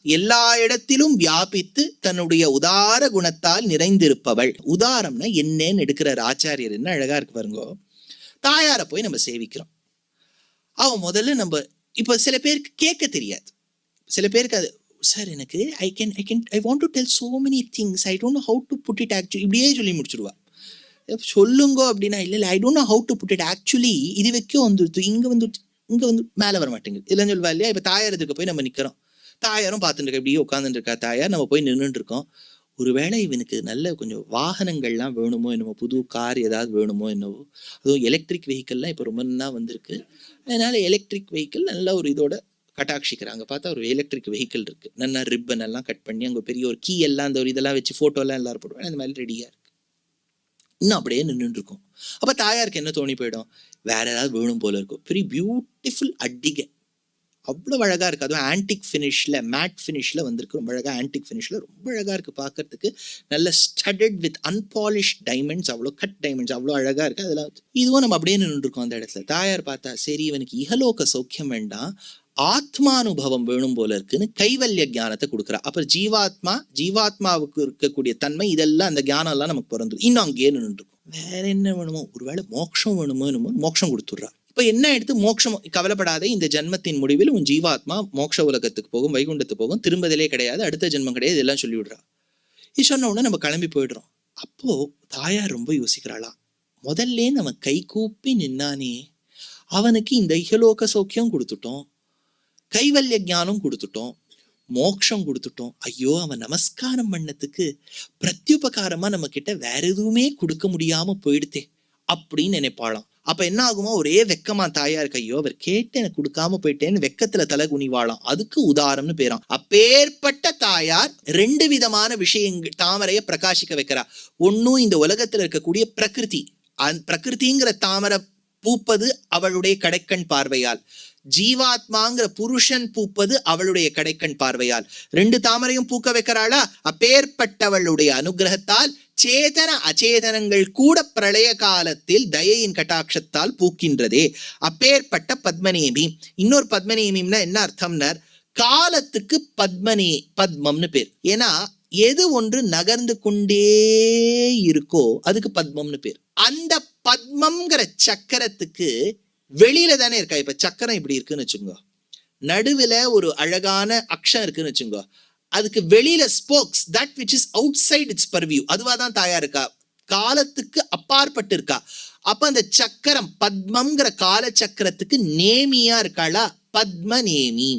எல்லா இடத்திலும் வியாபித்து தன்னுடைய உதார குணத்தால் நிறைந்திருப்பவள். உதாரம்னா என்னன்னு எடுக்கிறார் ஆச்சாரியர். என்ன அழகா இருக்கு பாருங்க. தாயாரை போய் நம்ம சேவிக்கிறோம். அவன் முதல்ல நம்ம இப்போ சில பேருக்கு கேட்க தெரியாது, சில பேருக்கு அது சார் எனக்கு I want to tell so many things, I don't know how to put it actually, இப்படியே சொல்லி முடிச்சுடுவா. சொல்லுங்க அப்படின்னா இல்லை I don't know how to put it actually, இது வைக்கும் வந்துடுது, இங்கே வந்து மேலே வர மாட்டேங்குது இல்லைன்னு சொல்லுவா இல்லையா. இப்போ தாயாரத்துக்கு போய் நம்ம நிற்கிறோம், தாயாரும் பார்த்துட்டு இருக்கா, இப்படியே உட்காந்துட்டு இருக்கா தாயார், நம்ம போய் நின்றுட்டு இருக்கோம். ஒருவேளை இவனுக்கு நல்ல கொஞ்சம் வாகனங்கள்லாம் வேணுமோ என்னமோ, புது கார் ஏதாவது வேணுமோ என்னவோ, அதுவும் எலக்ட்ரிக் வெஹிக்கல்லாம் இப்போ ரொம்ப நல்லா வந்திருக்கு, அதனால எலக்ட்ரிக் வெஹிக்கிள் நல்ல ஒரு இதோட கட்டாட்சிக்கிறாங்க. பார்த்தா ஒரு எலக்ட்ரிக் வெஹிக்கிள் இருக்கு, நல்லா ரிப்பன் எல்லாம் கட் பண்ணி அங்கே பெரிய ஒரு கீ எல்லாம் அந்த ஒரு இதெல்லாம் வச்சு ஃபோட்டோலாம் எல்லாரும் போடுவாங்க, அந்த மாதிரி ரெடியாக இருக்கு. இன்னும் அப்படியே நின்றுட்டு இருக்கும். அப்போ தாயாருக்கு என்ன தோணி போயிடும், வேற ஏதாவது வேணும் போல இருக்கும். பெரிய பியூட்டிஃபுல் அட்டிகை, அவ்வளோ அழகாக இருக்குது, அதுவும் ஆன்டிக் ஃபினிஷில், மேட் ஃபினிஷில் வந்திருக்கு, ரொம்ப அழகாக ஆன்டிக் ஃபினிஷில் ரொம்ப அழகாக இருக்குது பார்க்கறதுக்கு. நல்ல ஸ்டடட் வித் அன்பாலிஷ் டைமண்ட்ஸ், அவ்வளோ கட் டைமண்ட்ஸ், அவ்வளோ அழகாக இருக்குது. அதெல்லாம் இதுவும் நம்ம அப்படியே நின்றுருக்கோம் அந்த இடத்துல. தாயார் பார்த்தா சரி இவனுக்கு இகலோக சௌக்கியம் வேண்டாம், ஆத்மானுபவம் வேணும் போல இருக்குன்னு கைவல்ய ஞானத்தை கொடுக்குறா. அப்புறம் ஜீவாத்மாவுக்கு இருக்கக்கூடிய தன்மை இதெல்லாம் அந்த ஞானம் எல்லாம் நமக்கு பிறந்துடும். இன்னும் அங்கேயே நின்றுருக்கும். வேற என்ன வேணுமோ, ஒருவேளை மோட்சம் வேணுமோ என்னமோ, மோட்சம் கொடுத்துட்றா. இப்போ என்ன எடுத்து மோட்சம், கவலைப்படாதே, இந்த ஜென்மத்தின் முடிவில் உன் ஜீவாத்மா மோட்ச உலகத்துக்கு போகும், வைகுண்டத்துக்கு போகும், திரும்பதிலே கிடையாது, அடுத்த ஜென்மம் கிடையாது, இதெல்லாம் சொல்லி விடுறா. இது சொன்ன உடனே நம்ம கிளம்பி போயிடுறோம். அப்போ தாயார் ரொம்ப யோசிக்கிறாளா, முதல்ல நம்ம கை கூப்பி நின்னானே அவனுக்கு இந்த இகலோக சௌக்கியம் கொடுத்துட்டோம், கைவல்ய ஞானம் கொடுத்துட்டோம், மோட்சம் கொடுத்துட்டோம், ஐயோ அவன் நமஸ்காரம் பண்ணதுக்கு பிரத்யுபகாரமா நம்ம கிட்ட வேற எதுவுமே கொடுக்க முடியாம போயிடுதே அப்படின்னு நினைப்பாளாம். அப்ப என்ன ஆகுமா, ஒரே வெக்கமா தாயாருக்கு, ஐயோ அவர் கேட்டு எனக்கு கொடுக்காம போயிட்டேன்னு வெக்கத்துல தலை குனிவாளாம். அதுக்கு உதாரம்னு பேராம். அப்பேற்பட்ட தாயார் ரெண்டு விதமான விஷயங்கள் தாமரையை பிரகாசிக்க வைக்கிறா. ஒன்னும் இந்த உலகத்துல இருக்கக்கூடிய பிரகிருதி, பிரகிருதிங்கிற தாமரை பூப்பது அவளுடைய கடைக்கண் பார்வையால், ஜீவாத்மாங்கிற புருஷன் பூப்பது அவளுடைய கடைக்கண் பார்வையால். ரெண்டு தாமரையும் பூக்க வைக்கிறாளா. அப்பேற்பட்டவளுடைய அனுகிரகத்தால் சேதன அச்சேதனங்கள் கூட பிரளய காலத்தில் தயையின் கட்டாட்சத்தால் பூக்கின்றதே. அப்பேற்பட்ட பத்மநேமி. இன்னொரு பத்மநேமின்னா என்ன அர்த்தம்னர், காலத்துக்கு பத்மம்னு பேர். ஏன்னா எது ஒன்று நகர்ந்து கொண்டே இருக்கோ அதுக்கு பத்மம்னு பேர். அந்த பத்மம்ங்கிற சக்கரத்துக்கு வெளியில தானே இருக்கா. இப்ப சக்கரம் இப்படி இருக்குன்னு வச்சுக்கோ, நடுவுல ஒரு அழகான அக்ஷம் இருக்குன்னு வச்சுக்கோ, அதுக்கு வெளியில spokes, that which is outside its purview, அதுவாதான் தாயா இருக்கா, காலத்துக்கு அப்பாற்பட்டு இருக்கா. அப்ப அந்த சக்கரம் பத்மம்ங்கிற கால சக்கரத்துக்கு நேமியா இருக்காளா, பத்மநேமி.